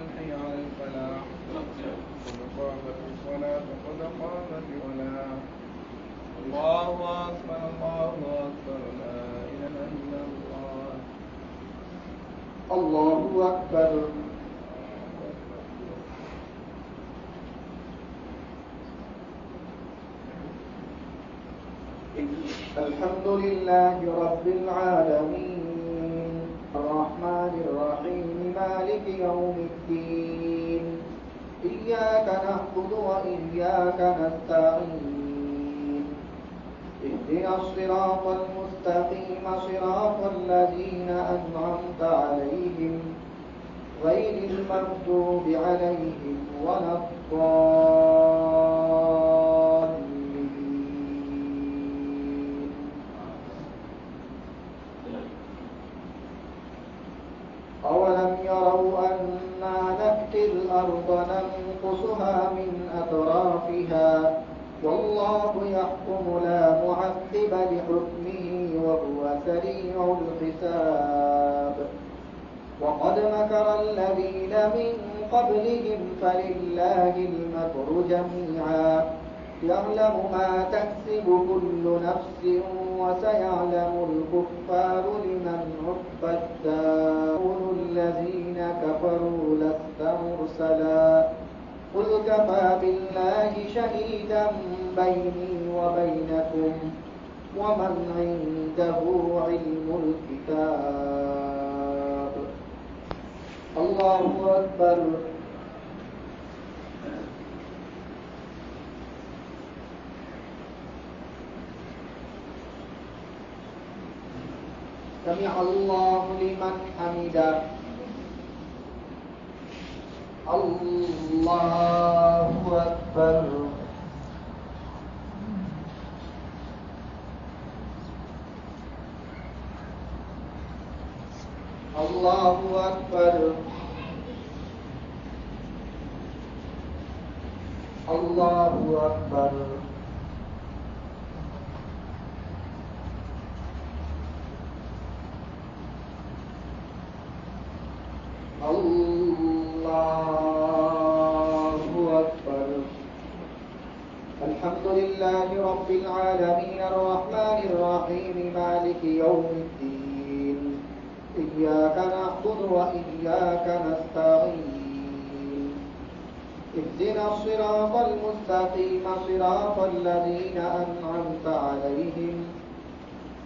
الفلاح. قد قامت الصلاة قد قامت الصلاة. الله أكبر الله أكبر لا إله إلا الله. الله أكبر. الحمد لله رب العالمين الرحمن الرحيم مالك يوم الدين إياك نعبد وإياك نستعين اهدنا الصراط المستقيم صراط الذين أنعمت عليهم غير المغضوب عليهم ولا أولم يروا أنا نأتي الأرض ننقصها من أطرافها والله يحكم لا معقب لحكمه وهو سريع الحساب. وقد مكر الذين من قبلهم فلله المكر جميعا يعلم ما تكسب كل نفس وسيعلم الكفار لمن عقبى الدار. الذين كفروا لست مرسلا قل كفى بالله شهيدا بيني وبينكم ومن عنده علم الكتاب. الله أكبر. سمع الله لمن حمده. الله أكبر. الله أكبر. الله أكبر. الله أكبر. الحمد لله رب العالمين الرحمن الرحيم مالك يوم الدين. إياك نعبد وإياك نستعين. اهدنا الصراط المستقيم صراط الذين أنعمت عليهم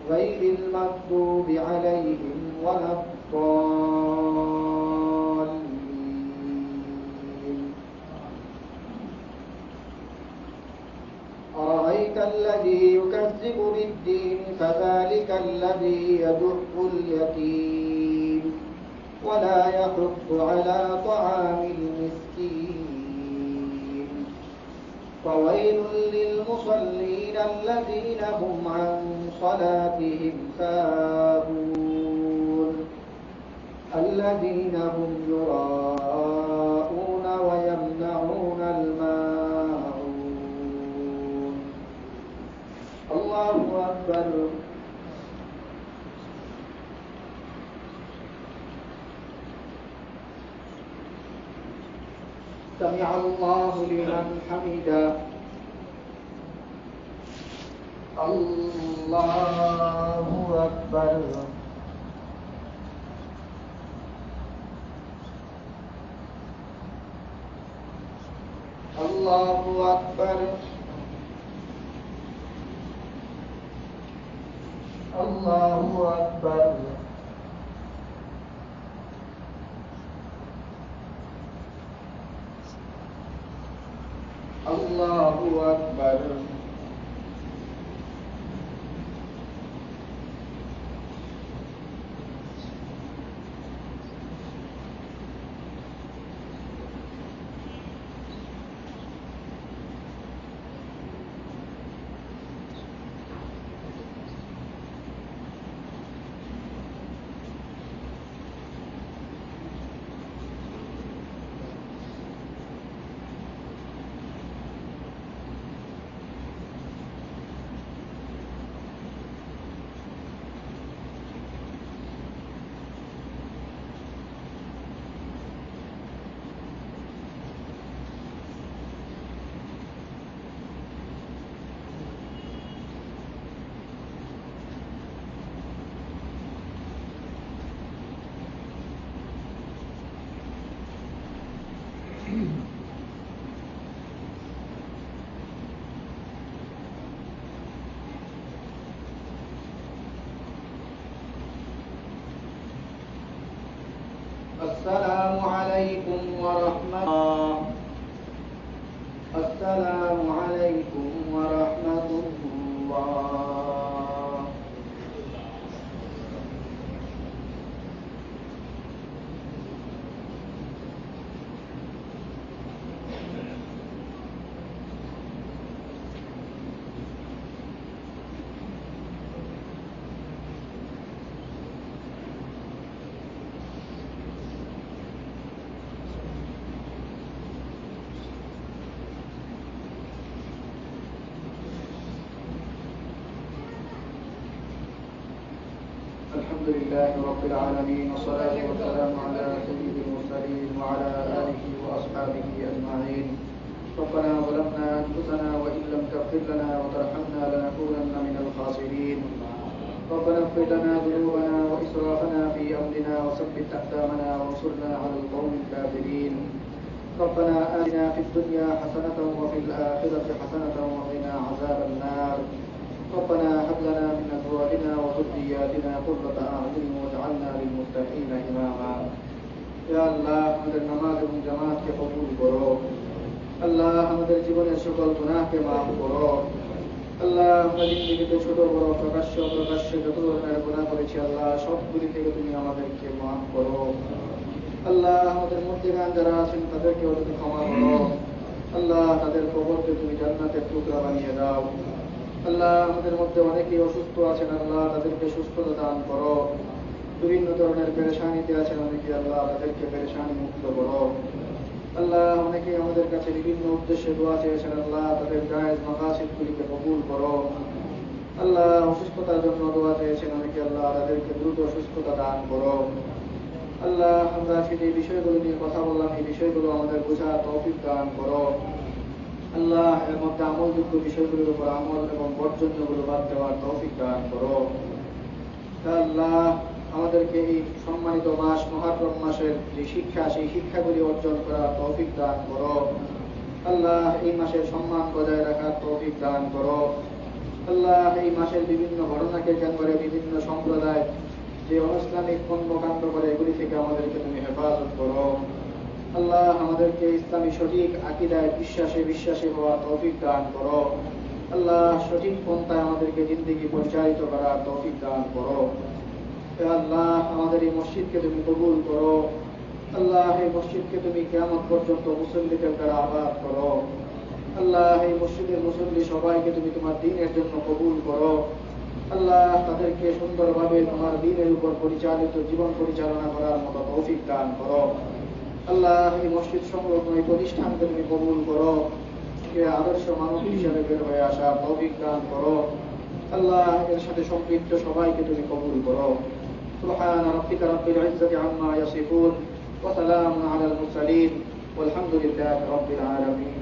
غير المغضوب عليهم ولا الضالين. أرأيت الذي يكذب بالدين فذلك الذي يدع اليتيم ولا يحض على طعام المسكين. فويل للمصلين الذين هم عن صلاتهم ساهون الذين هم يراءون ويمنعون الماعون. الله أكبر. سمع الله لمن حمده. الله أكبر. الله أكبر. الله أكبر. الله أكبر. السلام عليكم ورحمة الله. السلام عليكم ورحمة الله. الحمد لله رب العالمين والصلاة والسلام على سيد المرسلين وعلى آله وأصحابه أجمعين. ربنا ظلمنا أنفسنا وإن لم تغفر لنا وترحمنا لنكونن من الخاسرين. ربنا اغفر لنا ذنوبنا وإسرافنا في أمرنا وثبت أقدامنا وانصرنا على القوم الكافرين. ربنا آتنا في الدنيا حسنة وفي الآخرة حسنة وقنا عذاب النار. ربنا هب لنا من أزواجنا وذرياتنا قرة أعين واجعلنا للمتقين إماما يا الله আমাদের নামাজ এবং জামাতকে কবুল করো আল্লাহ আমাদের জীবনের সকল গুনাহকে মাফ করো আল্লাহ আমরা জিন্দেগিতে ছোট বড় প্রকাশ্যে যত ধরনের গুনাহ করেছি আল্লাহ সবগুলি থেকে তুমি আমাদেরকে মাফ করো আল্লাহ আমাদের মধ্যেখান যারা আছেন তাদেরকেও তুমি ক্ষমা করো আল্লাহ তাদের কবরকে তুমি জান্নাতের টুকরা বানিয়ে দাও আল্লাহ আমাদের মধ্যে অনেকেই অসুস্থ আছেন আল্লাহ তাদেরকে সুস্থতা দান করো বিভিন্ন ধরনের পেরেশানিতে আছেন অনেকে আল্লাহ তাদেরকে পেরেশানি মুক্ত করো আল্লাহ অনেকেই আমাদের কাছে বিভিন্ন উদ্দেশ্যে দোয়া চেয়েছেন আল্লাহ তাদের জায়েজ মাকাসিদগুলিকে কবুল করো আল্লাহ অসুস্থতার জন্য দোয়া চেয়েছেন অনেকে আল্লাহ তাদেরকে দ্রুত সুস্থতা দান করো আল্লাহ আমরা যে বিষয়গুলো নিয়ে কথা বললাম এই বিষয়গুলো আমাদের বোঝার তৌফিক দান করো আল্লাহ এর মধ্যে আমলযোগ্য বিষয়গুলোর উপর আমল এবং বর্জনীয়গুলো বাদ দেওয়ার তৌফিক দান করো আল্লাহ আমাদেরকে এই সম্মানিত মাস মুহররম মাসের যে শিক্ষা সেই শিক্ষাগুলি অর্জন করার তৌফিক দান করো আল্লাহ এই মাসের সম্মান বজায় রাখার তৌফিক দান করো আল্লাহ এই মাসের বিভিন্ন ঘটনাকে কেন্দ্র করে বিভিন্ন সম্প্রদায় যে অনিসলামিক কর্মকাণ্ড করে এগুলি থেকে আমাদেরকে তুমি হেফাজত করো আল্লাহ আমাদেরকে ইসলামী সঠিক আকীদায় বিশ্বাসী হওয়ার তৌফিক দান করো আল্লাহ সঠিক পন্থায় আমাদেরকে জিন্দেগি পরিচালিত করার তৌফিক দান করো আল্লাহ আমাদের এই মসজিদকে তুমি কবুল করো আল্লাহ এই মসজিদকে তুমি কিয়ামত পর্যন্ত মুসল্লিদের দ্বারা আবাদ করো আল্লাহ এই মসজিদের মুসল্লি সবাইকে তুমি তোমার দ্বীনের জন্য কবুল করো আল্লাহ তাদেরকে সুন্দরভাবে তোমার দ্বীনের উপর পরিচালিত জীবন পরিচালনা করার মতো তৌফিক দান করো আল্লাহ এই মসজিদ সংলগ্ন এই প্রতিষ্ঠানকে তুমি কবুল করো আদর্শ মানব হিসেবে বের হয়ে আসা তৌফিক দান করো আল্লাহ এর সাথে সম্পৃক্ত সবাইকে তুমি কবুল করো সুবহান রাব্বিকা রাব্বিল ইজ্জাতি আম্মা ইয়াসিফুন ওয়া সালামুন আলাল মুরসালিন ওয়ালহামদুলিল্লাহি রাব্বিল আলামিন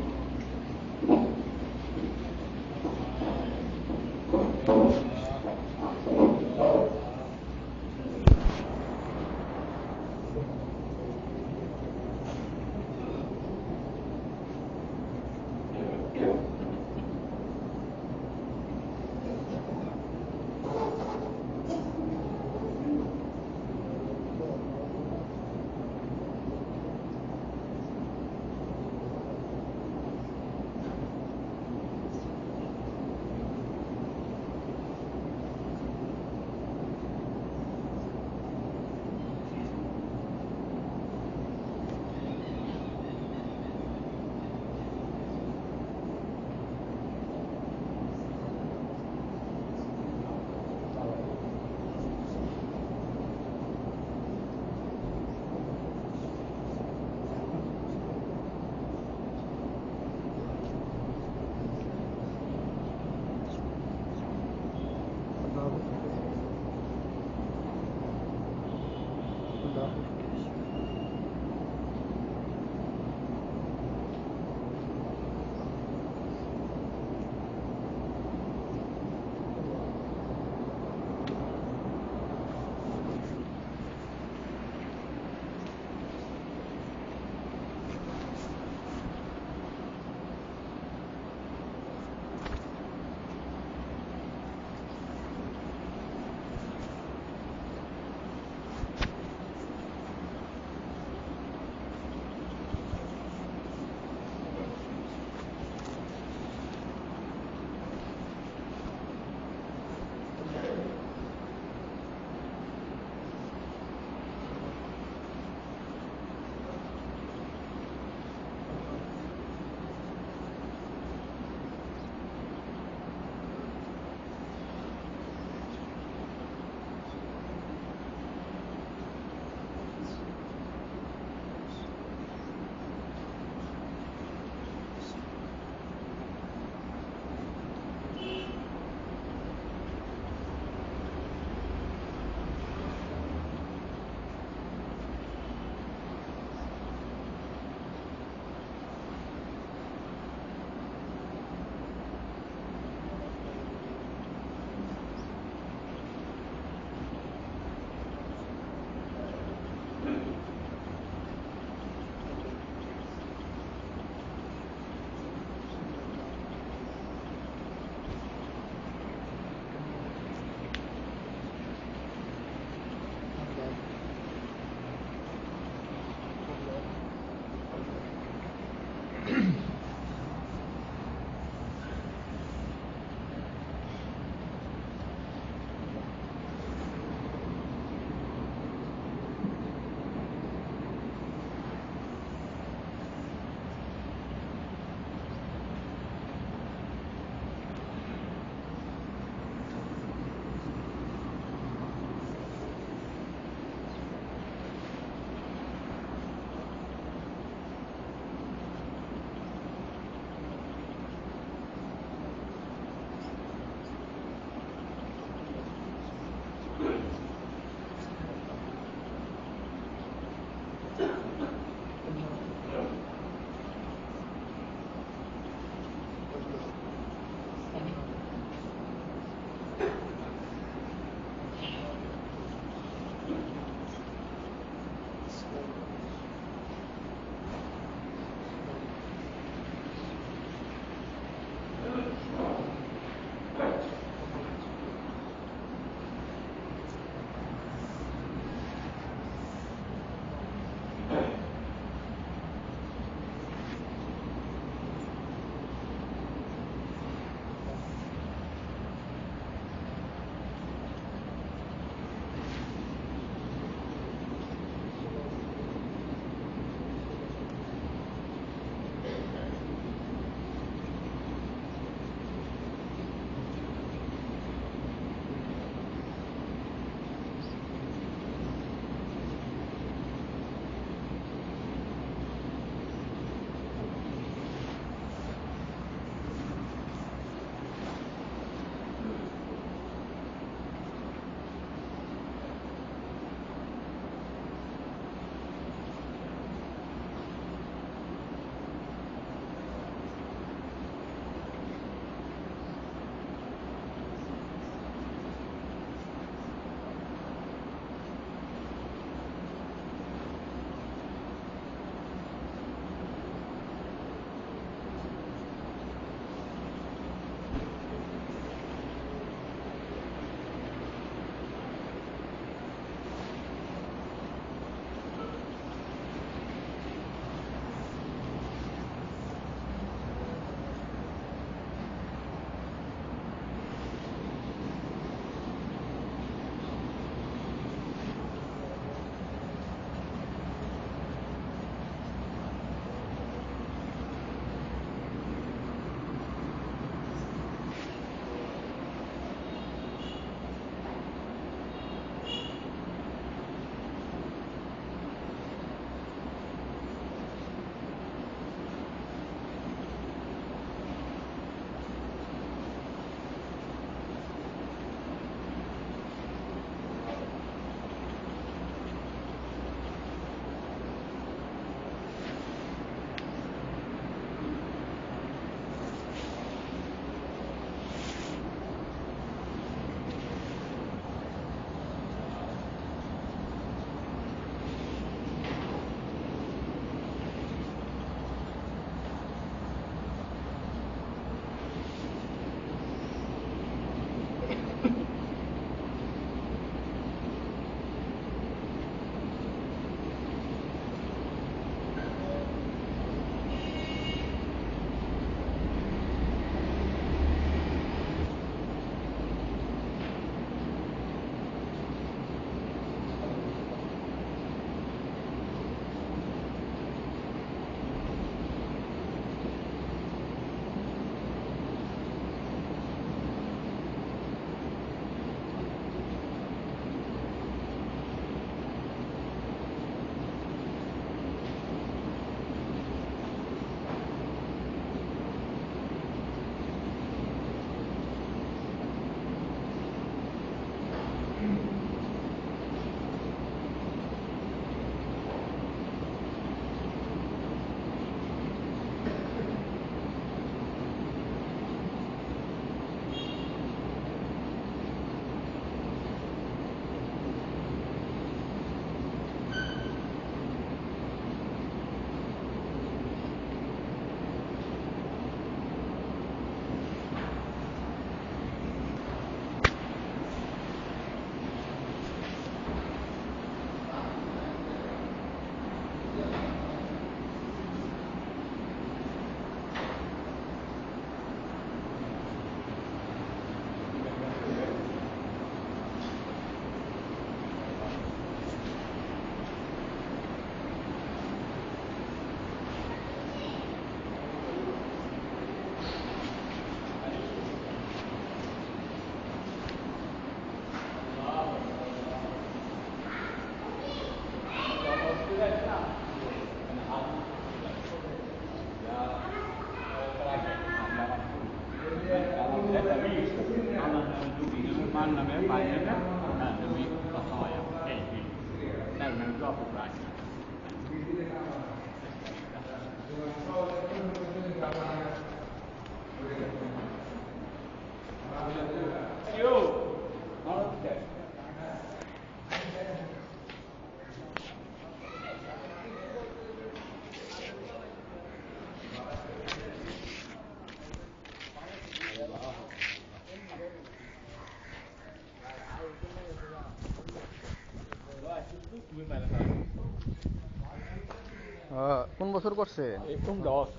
কোন বছর করছে? এরকম দশ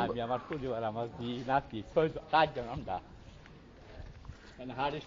আমি আমার পরিবার আমার নাতি 6 4 জন আমরা হারিস